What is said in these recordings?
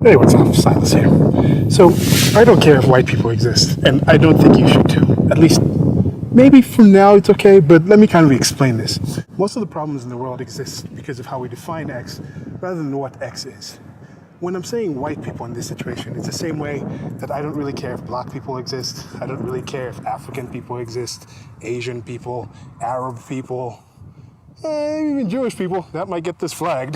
Hey, what's up? Silas here. So, I don't care if white people exist, and I don't think you should too. At least, maybe for now it's okay, but let me kind of explain this. Most of the problems in the world exist because of how we define X rather than what X is. When I'm saying white people in this situation, it's the same way that I don't really care if black people exist, I don't really care if African people exist, Asian people, Arab people, even Jewish people. That might get this flagged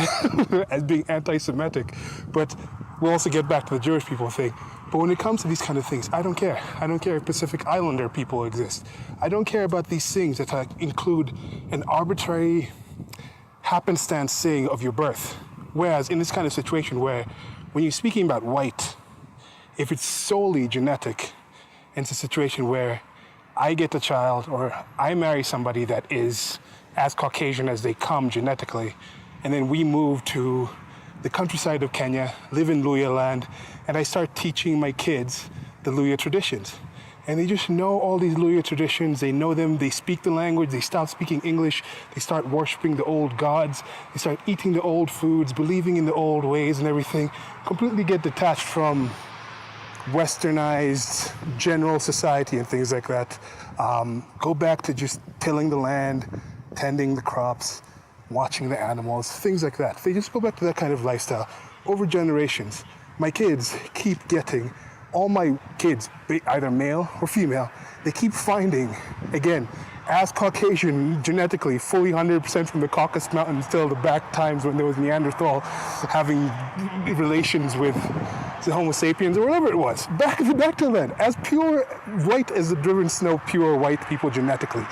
as being anti-Semitic, but we'll also get back to the Jewish people thing. But when it comes to these kind of things, I don't care. I don't care if Pacific Islander people exist. I don't care about these things that include an arbitrary happenstance saying of your birth. Whereas in this kind of situation where when you're speaking about white, if it's solely genetic, and it's a situation where I get a child or I marry somebody that is as Caucasian as they come genetically, and then we move to the countryside of Kenya, live in Luya land, and I start teaching my kids the Luya traditions. And they just know all these Luya traditions, they know them, they speak the language, they stop speaking English, they start worshiping the old gods, they start eating the old foods, believing in the old ways and everything, completely get detached from westernized general society and things like that. Go back to just tilling the land, tending the crops, watching the animals, things like that. They just go back to that kind of lifestyle over generations. My kids keep getting, all my kids, either male or female, they keep finding, again, as Caucasian genetically, fully 100% from the Caucasus Mountains till the back times when there was Neanderthal having relations with the Homo sapiens or whatever it was. Back to then, as pure white as the driven snow, pure white people genetically.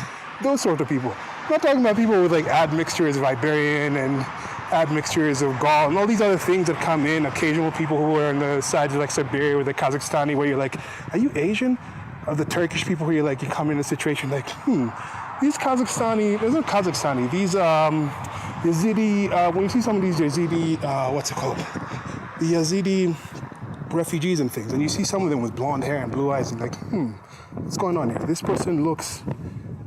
Those sort of people. I'm not talking about people with like admixtures of Iberian and admixtures of Gaul and all these other things that come in. Occasional people who are on the sides of like Siberia or the Kazakhstani where you're like, are you Asian? Or the Turkish people where you're like, you come in a situation like, these Kazakhstani, there's no Kazakhstani, these Yazidi, when you see some of these Yazidi, what's it called? The Yazidi refugees and things, and you see some of them with blonde hair and blue eyes and like, what's going on here? This person looks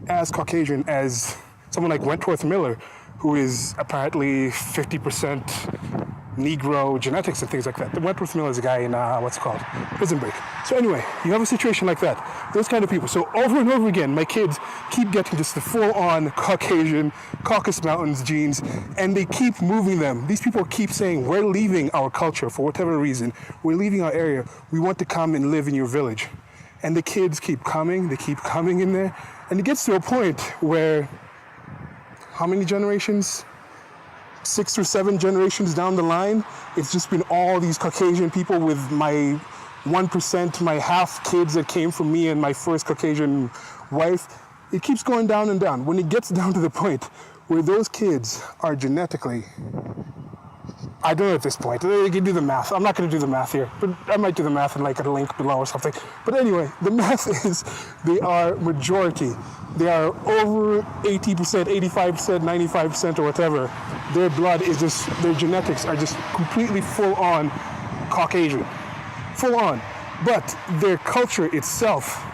as Caucasian as someone like Wentworth Miller, who is apparently 50% Negro genetics and things like that. The Wentworth Miller is a guy in, Prison Break. So anyway, you have a situation like that. Those kind of people. So over and over again, my kids keep getting just the full-on Caucasian, Caucasus Mountains genes, and they keep moving them. These people keep saying, we're leaving our culture for whatever reason. We're leaving our area. We want to come and live in your village. And the kids keep coming. They keep coming in there. And it gets to a point where, how many generations? 6 or 7 generations down the line, it's just been all these Caucasian people with my 1%, my half kids that came from me and my first Caucasian wife. It keeps going down and down. When it gets down to the point where those kids are genetically, I don't know at this point. You can do the math. I'm not going to do the math here, but I might do the math and like a link below or something. But anyway, the math is they are majority. They are over 80%, 85%, 95% or whatever. Their blood is just, their genetics are just completely full on Caucasian. Full on. But their culture itself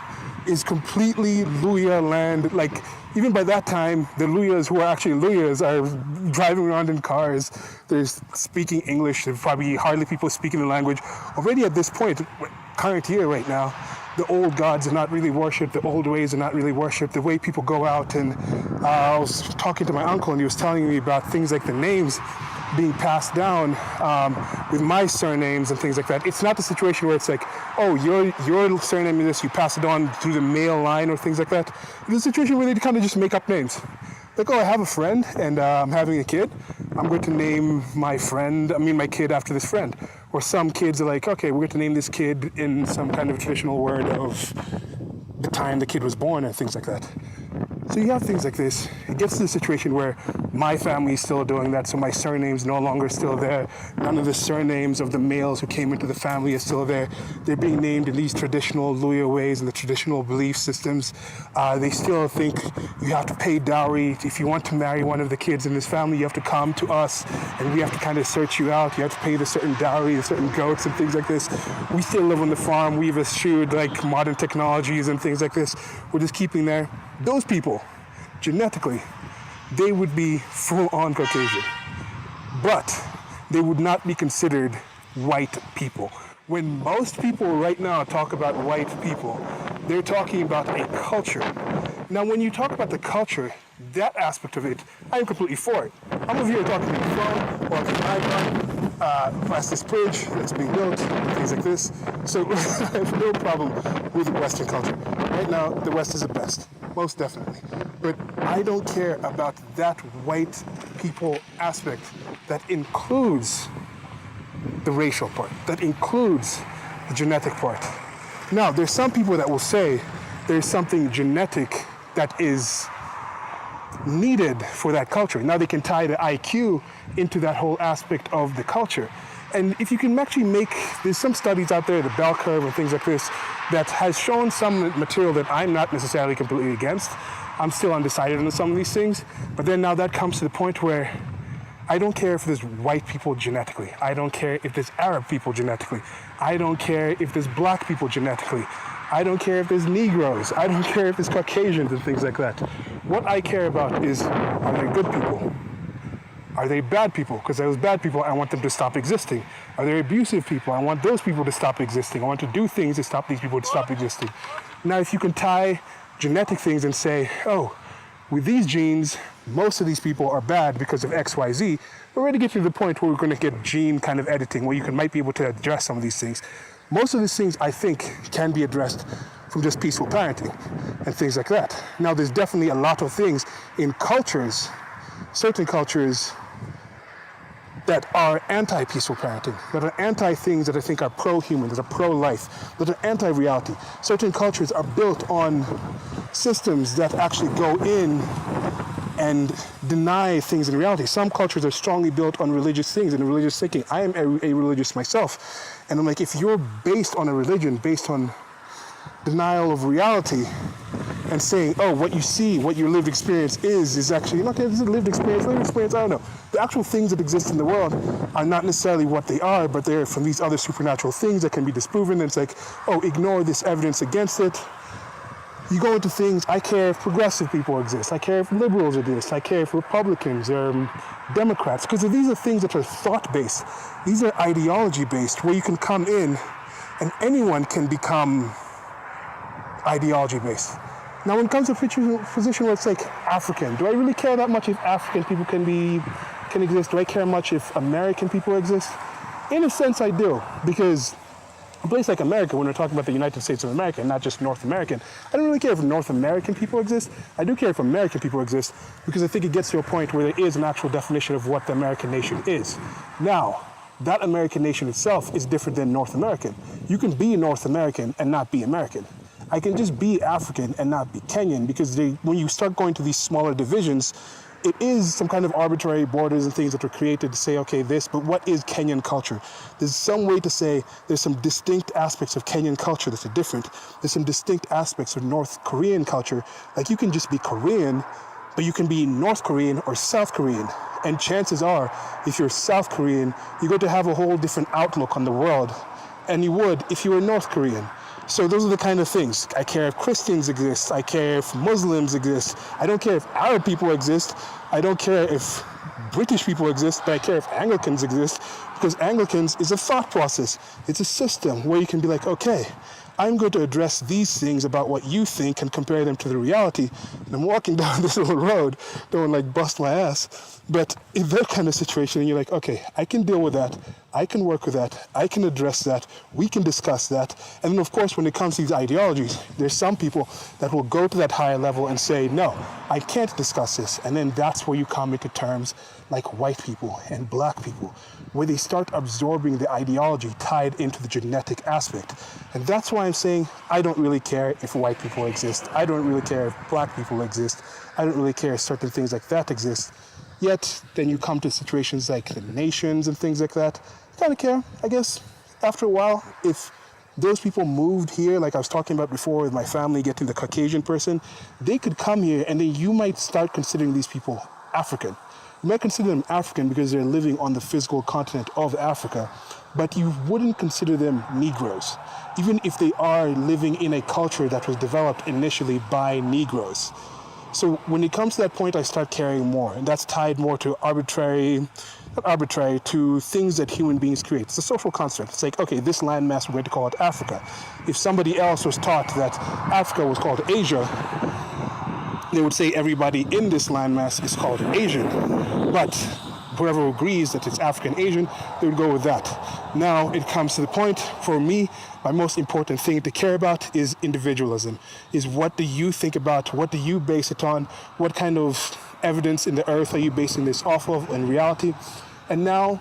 is completely Luya land. Like, even by that time, the Luyas who are actually Luyas are driving around in cars. They're speaking English. There's probably hardly people speaking the language. Already at this point, current year right now, the old gods are not really worshipped. The old ways are not really worshipped. The way people go out, and I was talking to my uncle, and he was telling me about things like the names being passed down with my surnames and things like that. It's not the situation where it's like, oh, your surname is this, you pass it on through the male line or things like that. It's a situation where they kind of just make up names. Like, oh, I have a friend and I'm having a kid. I'm going to name my kid after this friend. Or some kids are like, okay, we're going to name this kid in some kind of traditional word of the time the kid was born and things like that. So you have things like this. It gets to the situation where my family is still doing that, so my surname's no longer still there. None of the surnames of the males who came into the family are still there. They're being named in these traditional Luya ways and the traditional belief systems. They still think you have to pay dowry. If you want to marry one of the kids in this family, you have to come to us, and we have to kind of search you out. You have to pay the certain dowry, the certain goats and things like this. We still live on the farm. We've eschewed like modern technologies and things like this. We're just keeping there. Those people, genetically, they would be full-on Caucasian, but they would not be considered white people. When most people right now talk about white people, they're talking about a culture. Now, when you talk about the culture, that aspect of it, I'm completely for it. I'm over here talking on the phone, or the iPad, past this bridge that's being built, things like this. So I have no problem with the Western culture. Right now, the West is the best, most definitely. But I don't care about that white people aspect that includes the racial part, that includes the genetic part. Now, there's some people that will say there's something genetic that is needed for that culture. Now they can tie the IQ into that whole aspect of the culture. And if you can actually there's some studies out there, the bell curve and things like this, that has shown some material that I'm not necessarily completely against. I'm still undecided on some of these things. But then now that comes to the point where I don't care if there's white people genetically. I don't care if there's Arab people genetically. I don't care if there's black people genetically. I don't care if there's Negroes. I don't care if there's Caucasians and things like that. What I care about is, are they good people? Are they bad people? Because those bad people, I want them to stop existing. Are they abusive people? I want those people to stop existing. I want to do things to stop these people to stop existing. Now, if you can tie genetic things and say, oh, with these genes, most of these people are bad because of X, Y, Z, we're ready to get to the point where we're going to get gene kind of editing, where might be able to address some of these things. Most of these things, I think, can be addressed from just peaceful parenting and things like that. Now, there's definitely a lot of things in cultures, certain cultures, that are anti-peaceful parenting, that are anti-things that I think are pro-human, that are pro-life, that are anti-reality. Certain cultures are built on systems that actually go in and deny things in reality. Some cultures are strongly built on religious things and religious thinking. I am a religious myself. And I'm like, if you're based on a religion, based on denial of reality, and saying, oh, what you see, what your lived experience is actually, okay, this is a lived experience, I don't know. The actual things that exist in the world are not necessarily what they are, but they're from these other supernatural things that can be disproven. And it's like, oh, ignore this evidence against it. You go into things, I care if progressive people exist, I care if liberals exist, I care if Republicans or Democrats, because these are things that are thought-based. These are ideology-based, where you can come in and anyone can become ideology-based. Now, when it comes to a position where it's like African, do I really care that much if African people can exist? Do I care much if American people exist? In a sense, I do, because a place like America, when we're talking about the United States of America, and not just North American, I don't really care if North American people exist. I do care if American people exist, because I think it gets to a point where there is an actual definition of what the American nation is. Now, that American nation itself is different than North American. You can be North American and not be American. I can just be African and not be Kenyan, because when you start going to these smaller divisions, it is some kind of arbitrary borders and things that are created to say, okay, this, but what is Kenyan culture? There's some way to say there's some distinct aspects of Kenyan culture that are different. There's some distinct aspects of North Korean culture. Like, you can just be Korean, but you can be North Korean or South Korean. And chances are, if you're South Korean, you're going to have a whole different outlook on the world and you would if you were North Korean. So those are the kind of things. I care if Christians exist. I care if Muslims exist. I don't care if Arab people exist. I don't care if British people exist, but I care if Anglicans exist, because Anglicans is a thought process. It's a system where you can be like, okay, I'm going to address these things about what you think and compare them to the reality. And I'm walking down this little road, don't like bust my ass. But in that kind of situation, you're like, okay, I can deal with that. I can work with that. I can address that. We can discuss that. And then, of course, when it comes to these ideologies, there's some people that will go to that higher level and say, no, I can't discuss this. And then that's where you come into terms like white people and black people, where they start absorbing the ideology tied into the genetic aspect. And that's why I'm saying I don't really care if white people exist. I don't really care if black people exist. I don't really care if certain things like that exist. Yet, then you come to situations like the nations and things like that. I kind of care, I guess. After a while, if those people moved here, like I was talking about before with my family getting the Caucasian person, they could come here and then you might start considering these people African. You might consider them African because they're living on the physical continent of Africa, but you wouldn't consider them Negroes, even if they are living in a culture that was developed initially by Negroes. So when it comes to that point, I start caring more, and that's tied more to not arbitrary, to things that human beings create. It's a social construct. It's like, okay, this landmass, we're going to call it Africa. If somebody else was taught that Africa was called Asia, they would say everybody in this landmass is called Asian. But whoever agrees that it's African Asian, they would go with that. Now it comes to the point, for me, my most important thing to care about is individualism. Is what do you think about, what do you base it on, what kind of evidence in the earth are you basing this off of in reality? And now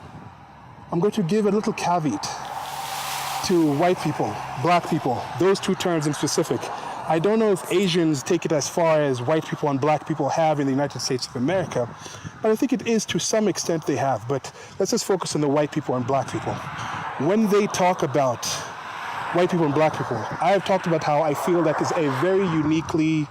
I'm going to give a little caveat to white people, black people, those two terms in specific. I don't know if Asians take it as far as white people and black people have in the United States of America, but I think it is to some extent they have. But let's just focus on the white people and black people. When they talk about white people and black people, I have talked about how I feel that is a very uniquely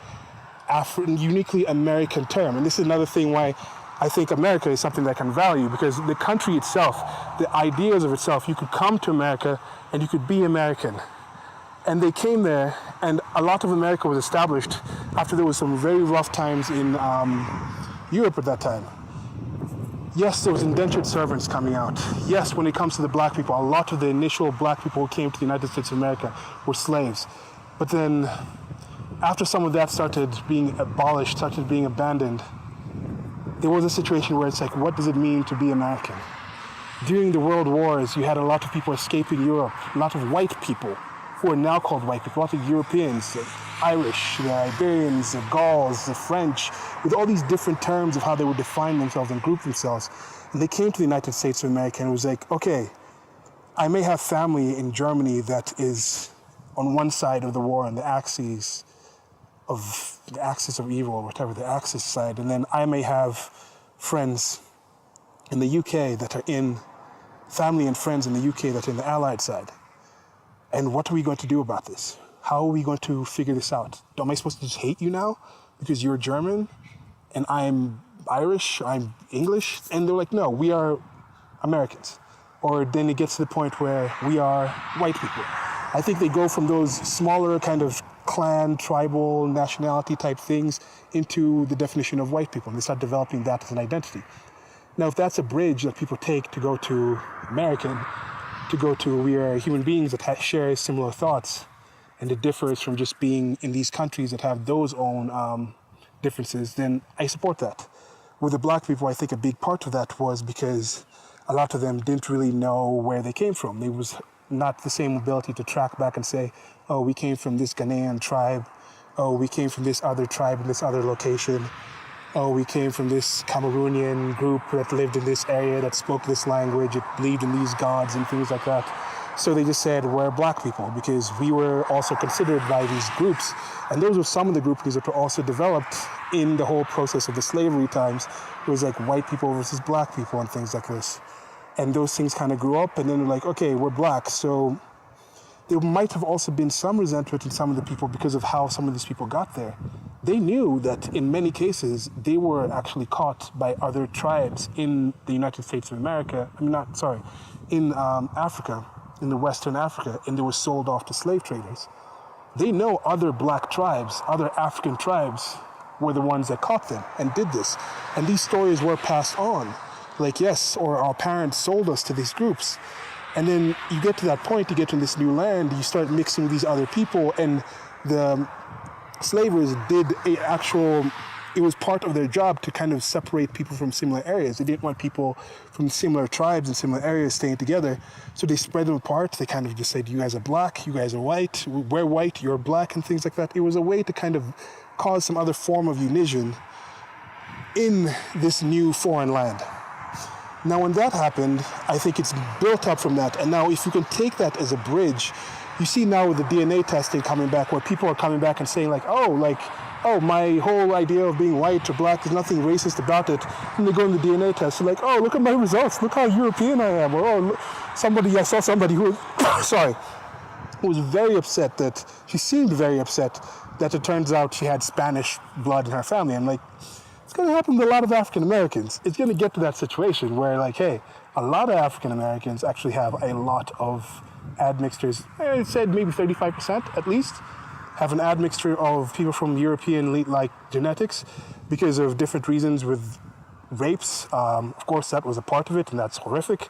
American term. And this is another thing why I think America is something that I can value, because the country itself, the ideas of itself, you could come to America and you could be American. And they came there, and a lot of America was established after there was some very rough times in Europe at that time. Yes, there was indentured servants coming out. Yes, when it comes to the black people, a lot of the initial black people who came to the United States of America were slaves. But then, after some of that started being abolished, started being abandoned, there was a situation where it's like, what does it mean to be American? During the World Wars, you had a lot of people escaping Europe, a lot of white people, who are now called white people, a lot of Europeans, the Irish, the Iberians, the Gauls, the French, with all these different terms of how they would define themselves and group themselves. And they came to the United States of America and it was like, okay, I may have family in Germany that is on one side of the war on the axis of evil, or whatever, the axis side, and then I may have friends in the UK that are in, family and friends in the UK that are in the Allied side. And what are we going to do about this? How are we going to figure this out? Am I supposed to just hate you now because you're German and I'm Irish, I'm English? And they're like, no, we are Americans. Or then it gets to the point where we are white people. I think they go from those smaller kind of clan, tribal, nationality type things into the definition of white people, and they start developing that as an identity. Now, if that's a bridge that people take to go to American, to go to we are human beings that share similar thoughts, and it differs from just being in these countries that have those own differences, then I support that. With the black people, I think a big part of that was because a lot of them didn't really know where they came from. There was not the same ability to track back and say, oh, we came from this Ghanaian tribe. Oh, we came from this other tribe in this other location. Oh, we came from this Cameroonian group that lived in this area, that spoke this language, it believed in these gods and things like that. So they just said, we're black people, because we were also considered by these groups. And those were some of the groupings that were also developed in the whole process of the slavery times. It was like white people versus black people and things like this. And those things kind of grew up, and then they're like, okay, we're black. So there might have also been some resentment in some of the people because of how some of these people got there. They knew that in many cases, they were actually caught by other tribes in the United States of America, in Africa, in the Western Africa, and they were sold off to slave traders. They know other black tribes, other African tribes were the ones that caught them and did this. And these stories were passed on. Like, yes, or our parents sold us to these groups. And then you get to that point, you get to this new land, you start mixing with these other people, and the slavers it was part of their job to kind of separate people from similar areas. They didn't want people from similar tribes and similar areas staying together, so they spread them apart. They kind of just said, you guys are black, you guys are white, we're white, you're black, and things like that. It was a way to kind of cause some other form of unition in this new foreign land. Now, when that happened, I think it's built up from that. And now if you can take that as a bridge, you see now with the DNA testing coming back, where people are coming back and saying oh, my whole idea of being white or black, there's nothing racist about it. And they go in the DNA test, they're like, oh, look at my results, look how European I am. Or, oh, I saw somebody who, who was very upset she seemed very upset that it turns out she had Spanish blood in her family. I'm like, it's going to happen to a lot of African Americans. It's going to get to that situation where, like, hey, a lot of African Americans actually have a lot of admixtures. It said maybe 35% at least have an admixture of people from European-like genetics because of different reasons with rapes. Of course, that was a part of it, and that's horrific.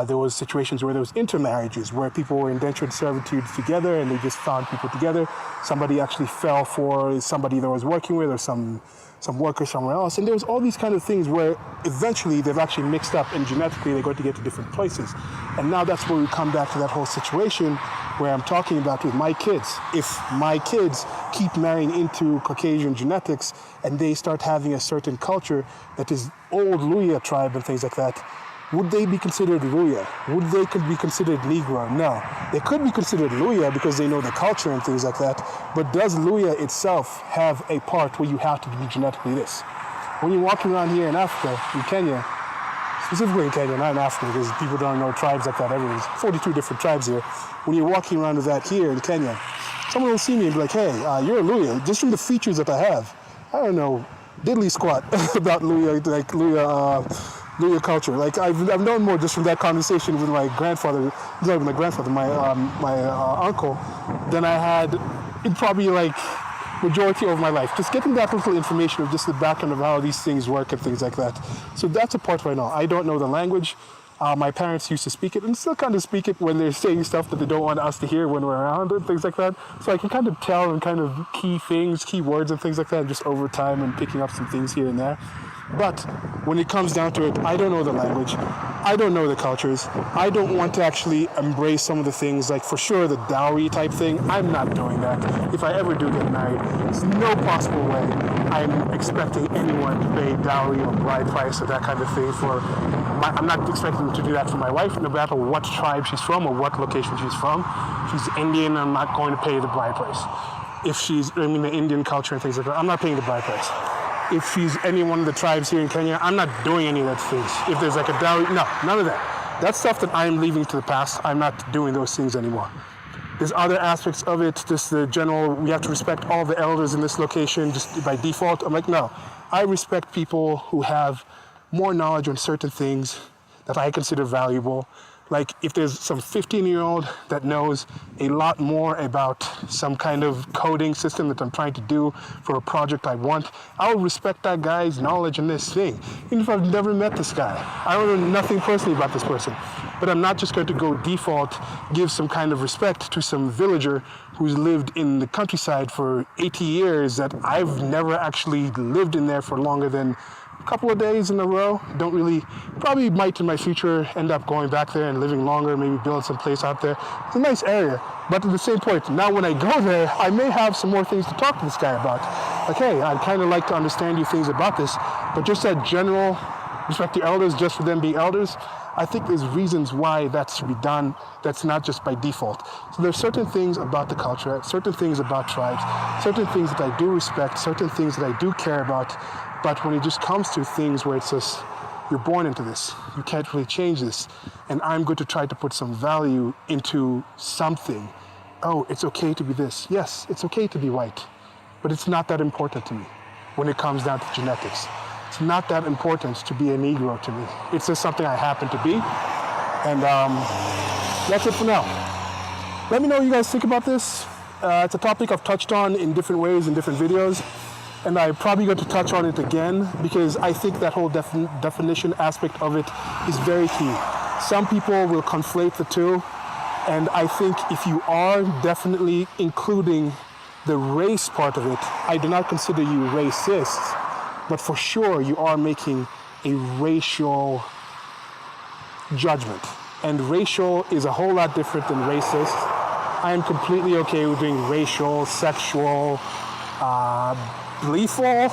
There was situations where there was intermarriages, where people were indentured servitude together, and they just found people together. Somebody actually fell for somebody that was working with, or some worker somewhere else. And there was all these kind of things where eventually they've actually mixed up, and genetically they're going to get to different places. And now that's where we come back to that whole situation where I'm talking about with my kids. If my kids keep marrying into Caucasian genetics and they start having a certain culture that is old Luya tribe and things like that, would they be considered Luya? Would they could be considered Negro? No. They could be considered Luya because they know the culture and things like that. But does Luya itself have a part where you have to be genetically this? When you're walking around here in Africa, in Kenya, specifically in Kenya, not in Africa, because people don't know tribes like that everywhere. There's 42 different tribes here. When you're walking around with that here in Kenya, someone will see me and be like, hey, you're a Luya. Just from the features that I have, I don't know diddly squat about Luya, like Luya culture. Like I've known more just from that conversation with my grandfather, not with my grandfather, my uncle, than I had in probably like majority of my life. Just getting that little information of just the background of how these things work and things like that. So that's a part right now. I don't know the language. My parents used to speak it and still kind of speak it when they're saying stuff that they don't want us to hear when we're around and things like that. So I can kind of tell and kind of key things, key words and things like that just over time and picking up some things here and there. But when it comes down to it, I don't know the language. I don't know the cultures. I don't want to actually embrace some of the things, like for sure the dowry type thing. I'm not doing that. If I ever do get married, there's no possible way I'm expecting anyone to pay dowry or bride price or that kind of thing for. I'm not expecting to do that for my wife, no matter what tribe she's from or what location she's from. If she's Indian, I'm not going to pay the bride price. If she's, the Indian culture and things like that, I'm not paying the bride price. If she's any one of the tribes here in Kenya, I'm not doing any of that things. If there's like a dowry, no, none of that. That's stuff that I'm leaving to the past. I'm not doing those things anymore. There's other aspects of it, just the general, we have to respect all the elders in this location just by default. I'm like, no, I respect people who have more knowledge on certain things that I consider valuable. Like if there's some 15-year-old that knows a lot more about some kind of coding system that I'm trying to do for a project I want, I'll respect that guy's knowledge in this thing. Even if I've never met this guy. I don't know nothing personally about this person. But I'm not just going to go default, give some kind of respect to some villager who's lived in the countryside for 80 years that I've never actually lived in there for longer than a couple of days in a row. Don't really, probably might in my future end up going back there and living longer, maybe build some place out there. It's a nice area, but at the same point, now when I go there, I may have some more things to talk to this guy about. Like, hey, I'd kind of like to understand you things about this, but just that general respect the elders just for them being elders, I think there's reasons why that should be done. That's not just by default. So there's certain things about the culture, certain things about tribes, certain things that I do respect, certain things that I do care about. But when it just comes to things where it's just, you're born into this, you can't really change this, and I'm going to try to put some value into something. Oh, it's okay to be this. Yes, it's okay to be white, but it's not that important to me when it comes down to genetics. It's not that important to be a Negro to me. It's just something I happen to be, and that's it for now. Let me know what you guys think about this. It's a topic I've touched on in different ways in different videos. And I'm probably going to touch on it again because I think that whole definition aspect of it is very key. Some people will conflate the two, and I think if you are definitely including the race part of it, I do not consider you racist, but for sure you are making a racial judgment. And racial is a whole lot different than racist. I am completely okay with being racial, sexual, belieful,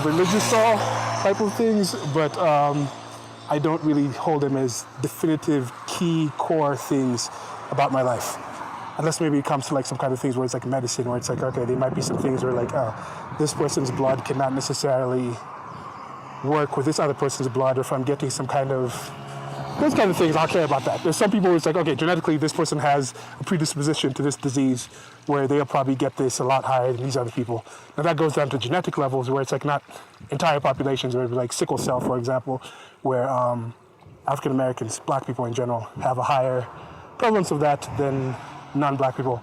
religious type of things, but I don't really hold them as definitive key core things about my life. Unless maybe it comes to like some kind of things where it's like medicine, where it's like, okay, there might be some things where like, oh, this person's blood cannot necessarily work with this other person's blood, or if I'm getting some kind of, those kind of things, I'll care about that. There's some people where it's like, okay, genetically this person has a predisposition to this disease where they'll probably get this a lot higher than these other people. Now that goes down to genetic levels where it's like not entire populations, where like sickle cell, for example, where African Americans, black people in general, have a higher prevalence of that than non-black people,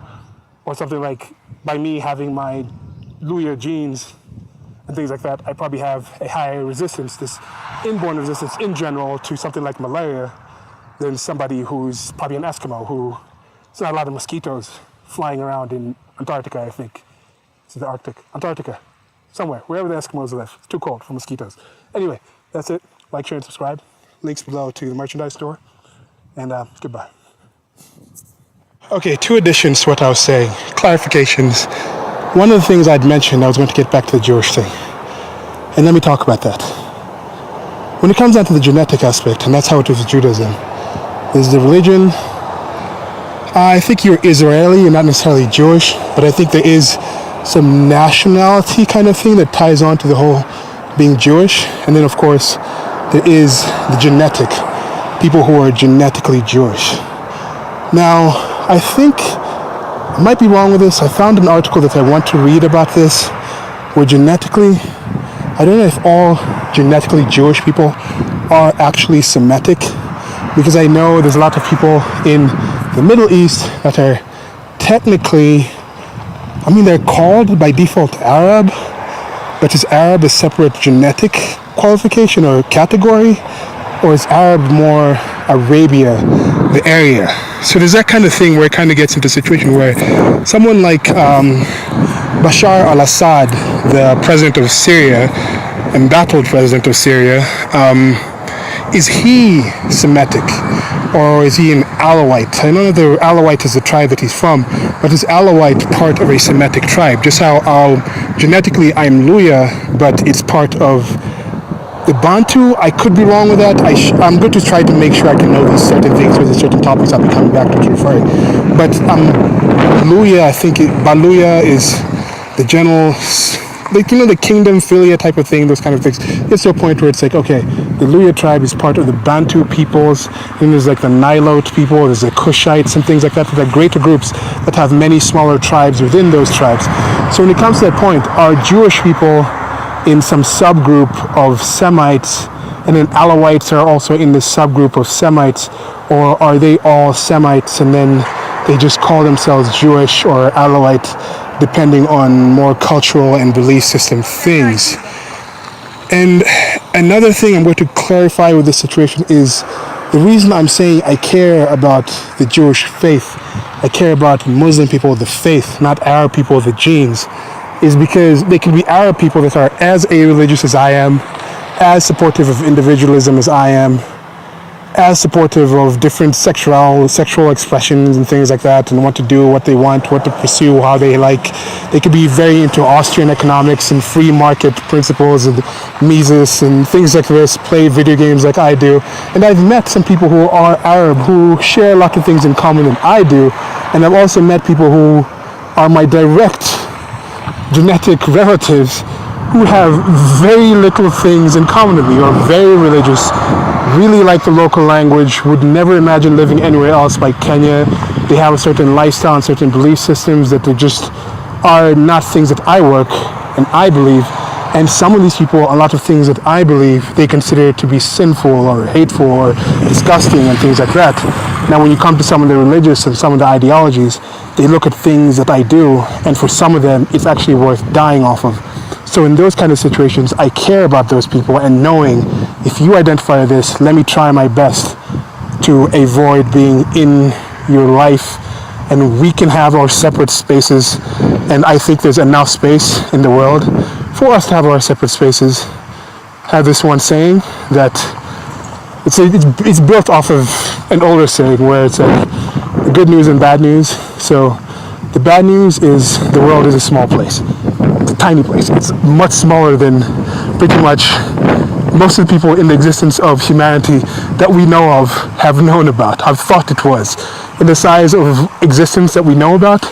or something like by me having my Luya genes and things like that, I probably have a higher resistance, this inborn resistance in general to something like malaria than somebody who's probably an Eskimo who, there's not a lot of mosquitoes flying around in Antarctica, I think. It's the Arctic, Antarctica, somewhere, wherever the Eskimos live. It's too cold for mosquitoes. Anyway, that's it. Like, share, and subscribe. Links below to the merchandise store. And goodbye. Okay, 2 additions to what I was saying. Clarifications. One of the things I'd mentioned, I was going to get back to the Jewish thing. And let me talk about that. When it comes down to the genetic aspect, and that's how it is with Judaism, is the religion. I think you're Israeli, you're not necessarily Jewish, but I think there is some nationality kind of thing that ties on to the whole being Jewish. And then, of course, there is the genetic, people who are genetically Jewish. Now, I think I might be wrong with this. I found an article that I want to read about this, where genetically, I don't know if all genetically Jewish people are actually Semitic, because I know there's a lot of people in the Middle East that are technically, I mean, they're called by default Arab, but is Arab a separate genetic qualification or category, or is Arab more Arabia, the area? So there's that kind of thing where it kind of gets into a situation where someone like Bashar al-Assad, the president of Syria, embattled president of Syria, is he Semitic, or is he an Alawite? I know that the Alawite is the tribe that he's from, but is Alawite part of a Semitic tribe? Just how genetically I'm Luya, but it's part of the Bantu. I could be wrong with that. I'm going to try to make sure I can know these certain things with certain topics I'll be coming back to referring. But Luya, I think Baluya is the general, like, you know, the kingdom, philia type of thing, those kind of things. It's to a point where it's like, okay, the Luya tribe is part of the Bantu peoples, and there's like the Nilote people, there's the Kushites and things like that. There are greater groups that have many smaller tribes within those tribes. So when it comes to that point, are Jewish people in some subgroup of Semites, and then Alawites are also in this subgroup of Semites, or are they all Semites and then they just call themselves Jewish or Alawite, depending on more cultural and belief system things? And another thing I'm going to clarify with this situation is the reason I'm saying I care about the Jewish faith, I care about Muslim people, the faith, not Arab people, the genes, is because they can be Arab people that are as a-religious as I am, as supportive of individualism as I am, as supportive of different sexual expressions and things like that, and want to do what they want, what to pursue, how they like. They could be very into Austrian economics and free market principles and Mises and things like this, play video games like I do. And I've met some people who are Arab who share a lot of things in common than I do. And I've also met people who are my direct genetic relatives who have very little things in common with me, or very religious, really like the local language, would never imagine living anywhere else like Kenya. They have a certain lifestyle and certain belief systems that they just are not things that I work and I believe. And some of these people, a lot of things that I believe, they consider to be sinful or hateful or disgusting and things like that. Now, when you come to some of the religious and some of the ideologies, they look at things that I do, and for some of them, it's actually worth dying off of. So in those kind of situations, I care about those people, and knowing if you identify this, let me try my best to avoid being in your life, and we can have our separate spaces. And I think there's enough space in the world for us to have our separate spaces. I have this one saying that it's built off of an older saying where it's like the good news and bad news. So the bad news is the world is a small place. It's a tiny place. It's much smaller than pretty much most of the people in the existence of humanity that we know of have known about, have thought it was. In the size of existence that we know about,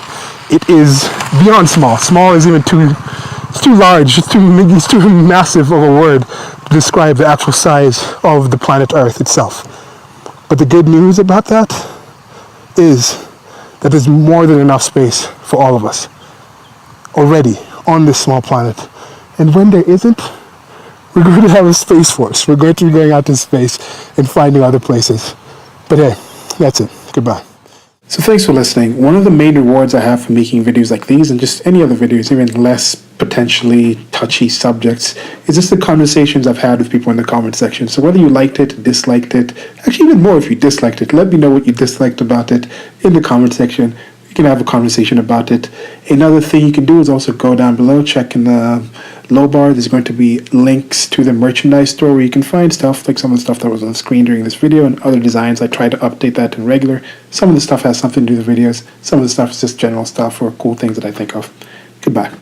it is beyond small. Small is even too large, it's too massive of a word to describe the actual size of the planet Earth itself. But the good news about that is that there's more than enough space for all of us already on this small planet. And when there isn't, we're going to have a space force. We're going to be going out in space and finding other places. But hey, that's it. Goodbye. So thanks for listening. One of the main rewards I have for making videos like these and just any other videos, even less potentially touchy subjects, is just the conversations I've had with people in the comment section. So whether you liked it, disliked it, actually even more if you disliked it, let me know what you disliked about it in the comment section. We can have a conversation about it. Another thing you can do is also go down below, check in the low bar. There's going to be links to the merchandise store where you can find stuff like some of the stuff that was on screen during this video and other designs. I try to update that in regular. Some of the stuff has something to do with the videos. Some of the stuff is just general stuff or cool things that I think of. Goodbye.